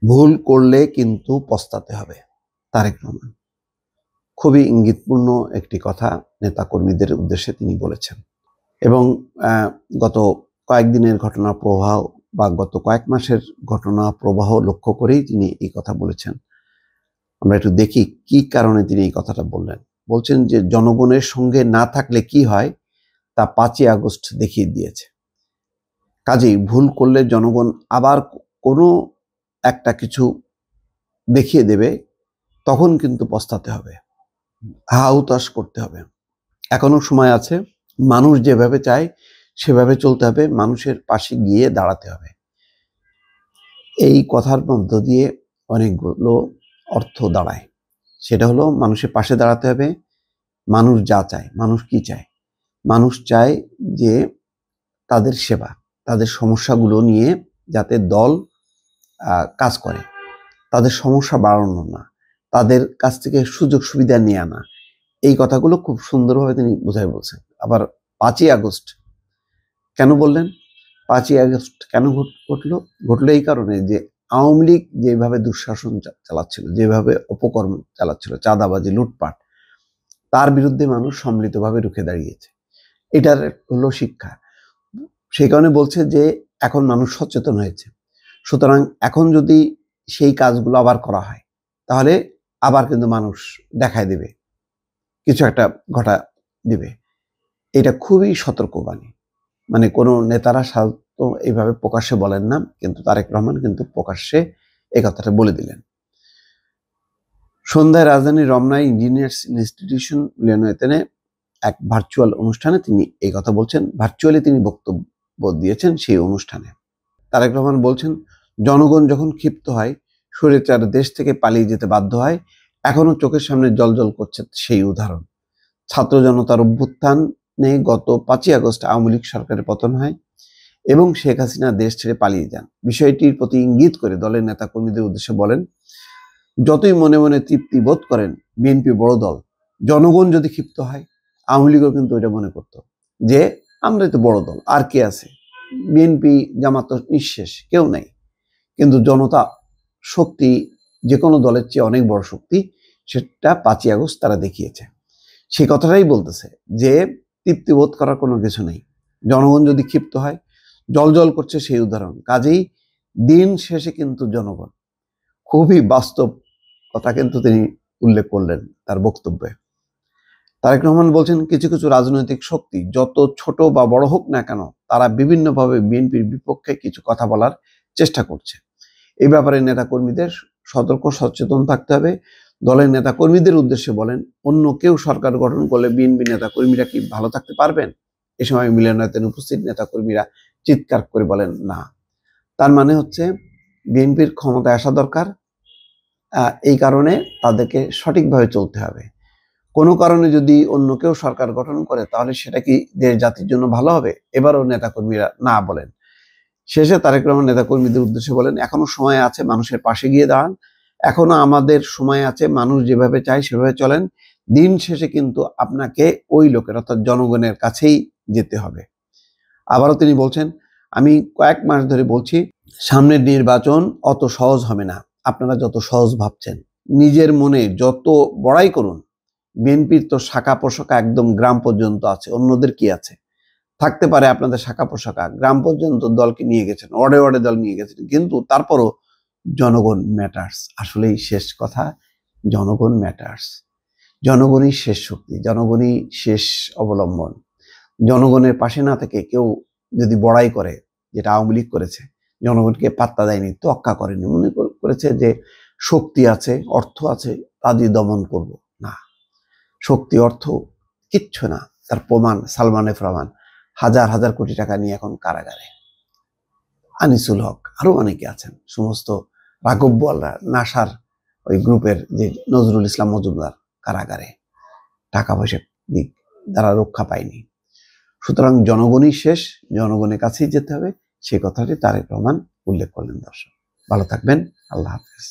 ভুল করলে কিন্তু পস্তাতে হবে। তারেক রহমান খুবই ইঙ্গিতপূর্ণ একটি কথা নেতাকর্মীদের উদ্দেশ্যে তিনি বলেছেন। এবং গত কয়েকদিনের ঘটনা প্রবাহ বা গত কয়েক মাসের ঘটনা প্রবাহ লক্ষ্য করেই তিনি এই কথা বলেছেন। আমরা একটু দেখি কি কারণে তিনি এই কথাটা বললেন। বলছেন যে জনগণের সঙ্গে না থাকলে কি হয় তা 5ই আগস্ট দেখিয়ে দিয়েছে। কাজেই ভুল করলে জনগণ আবার কোনো একটা কিছু দেখিয়ে দেবে, তখন কিন্তু পস্তাতে হবে, হা-হুতাশ করতে হবে। এখনো সময় আছে, মানুষ যেভাবে চায় সেভাবে চলতে হবে, মানুষের পাশে গিয়ে দাঁড়াতে হবে। এই কথার মধ্য দিয়ে অনেকগুলো অর্থ দাঁড়ায়। সেটা হলো মানুষের পাশে দাঁড়াতে হবে। মানুষ যা চায়, মানুষ কি চায়? মানুষ চায় যে তাদের সেবা, তাদের সমস্যাগুলো নিয়ে যাতে দল কাজ করে, তাদের সমস্যা বাড়ানো না, তাদের কাছ থেকে সুযোগ সুবিধা নিয়ে আনা, এই কথাগুলো খুব সুন্দরভাবে তিনি বোঝায় বলছেন। আবার 5ই আগস্ট কেন বললেন? 5ই আগস্ট কেন ঘটলো? ঘটলো এই কারণে যে আওয়ামী লীগ যেভাবে দুঃশাসন চালাচ্ছিল, যেভাবে অপকর্ম চালাচ্ছিল, চাঁদাবাজি, লুটপাট, তার বিরুদ্ধে মানুষ সম্মিলিতভাবে রুখে দাঁড়িয়েছে। এটার হলো শিক্ষা। সেই কারণে বলছে যে এখন মানুষ সচেতন হয়েছে, সুতরাং এখন যদি সেই কাজগুলো আবার করা হয় তাহলে আবার কিন্তু মানুষ দেখায় দেবে, কিছু একটা ঘটা দিবে। এটা খুবই সতর্কবাণী। মানে কোনো নেতারা সাধারণত এইভাবে প্রকাশ্যে বলেন না, কিন্তু তারেক রহমান কিন্তু প্রকাশ্যে এই কথাটা বলে দিলেন। সন্ধ্যায় রাজধানীর রমনায় ইঞ্জিনিয়ার্স ইনস্টিটিউশন মিলনায়তনে এক ভার্চুয়াল অনুষ্ঠানে তিনি এই কথা বলছেন। ভার্চুয়ালি তিনি বক্তব্য দিয়েছেন সেই অনুষ্ঠানে। তারেক রহমান বলছেন, জনগণ যখন ক্ষিপ্ত হয়, স্বৈরাচার দেশ থেকে পালিয়ে যেতে বাধ্য হয়, এখনো চোখের সামনে জ্বলজ্বল করছে সেই উদাহরণ। ছাত্র জনতার অভ্যুত্থানে গত 5ই আগস্ট আওয়ামী লীগ সরকারের পতন হয় এবং শেখ হাসিনা দেশ ছেড়ে পালিয়ে যান। বিষয়টির প্রতি ইঙ্গিত করে দলের নেতাকর্মীদের উদ্দেশ্যে বলেন, যতই মনে মনে তৃপ্তি বোধ করেন বিএনপি বড় দল, জনগণ যদি ক্ষিপ্ত হয়, আওয়ামী লীগও কিন্তু এটা মনে করতো যে আমরাই তো বড় দল, আর কে আছে, বিএনপি জামাত তো নিঃশেষ, কেউ নাই। কিন্তু জনতা শক্তি যে কোনো দলের চেয়ে অনেক বড় শক্তি, সেটা 5ই আগস্ট তারা দেখিয়েছে। সেই কথাটাই বলতেছে যে তৃপ্তিবোধ করার কোনো কিছু নেই, জনগণ যদি ক্ষিপ্ত হয়, জল করছে সেই উদাহরণ। কাজেই দিন শেষে কিন্তু জনগণ, খুবই বাস্তব কথা কিন্তু তিনি উল্লেখ করলেন তার বক্তব্যে। তারেক রহমান বলছেন, কিছু কিছু রাজনৈতিক শক্তি যত ছোট বা বড় হোক না কেন, তারা বিভিন্নভাবে বিএনপির বিপক্ষে কিছু কথা বলার চেষ্টা করছে। এই ব্যাপারে নেতাকর্মীদের সতর্ক সচেতন থাকতে হবে। দলের নেতাকর্মীদের উদ্দেশ্যে বলেন, অন্য কেউ সরকার গঠন করলে বিএনপি নেতাকর্মীরা কি ভালো থাকতে পারবেন? এ সময় মিলনায়তনে উপস্থিত নেতাকর্মীরা চিৎকার করে বলেন, না। তার মানে হচ্ছে বিএনপির ক্ষমতায় আসা দরকার, এই কারণে তাদেরকে সঠিকভাবে চলতে হবে। কোনো কারণে যদি অন্য কেউ সরকার গঠন করে তাহলে সেটা কি দেশ জাতির জন্য ভালো হবে? এবারও নেতাকর্মীরা না বলেন। শেষে তারেক রহমান নেতাকর্মীদের উদ্দেশ্যে বলেন, এখনো সময় আছে, মানুষের পাশে গিয়ে দাঁড়ান, এখনো আমাদের সময় আছে, মানুষ যেভাবে চায় সেভাবে চলেন। দিন শেষে কিন্তু আপনাকে ওই লোকের অর্থাৎ জনগণের কাছেই যেতে হবে। আবারও তিনি বলছেন, আমি কয়েক মাস ধরে বলছি, সামনের নির্বাচন অত সহজ হবে না, আপনারা যত সহজ ভাবছেন। নিজের মনে যত বড়াই করুন, বিএনপির তো শাখা প্রশাখা একদম গ্রাম পর্যন্ত আছে, অন্যদের কি আছে? থাকতে পারে আপনাদের শাখা প্রশাখা, গ্রাম পর্যন্ত দলকে নিয়ে গেছেন, ওয়ার্ডে ওয়ার্ডে দল নিয়ে গেছেন, কিন্তু তারপরও জনগণ ম্যাটার্স। আসলেই শেষ কথা, জনগণ ম্যাটার্স। জনগণই শেষ শক্তি, জনগণই শেষ অবলম্বন। জনগণের পাশে না থেকে কেউ যদি বড়াই করে, যেটা আওয়ামী লীগ করেছে, জনগণকে পাত্তা দেয়নি, তোয়াক্কা করেনি, মনে করেছে যে শক্তি আছে, অর্থ আছে, তা দিয়ে দমন করব। না, শক্তি অর্থ কিচ্ছু না। তার প্রমাণ সালমান এফ রহমান হাজার হাজার কোটি টাকা নিয়ে এখন কারাগারে। আনিসুল হক, আরো অনেকে আছেন, সমস্ত রাঘব বোয়ালরা, নাসার ওই গ্রুপের যে নজরুল ইসলাম মজুমদার কারাগারে, টাকা পয়সা দিক তারা রক্ষা পায়নি। সুতরাং জনগণই শেষ, জনগণের কাছেই যেতে হবে, সেই কথাটি তারেক রহমান উল্লেখ করলেন। দর্শক ভালো থাকবেন, আল্লাহ হাফেজ।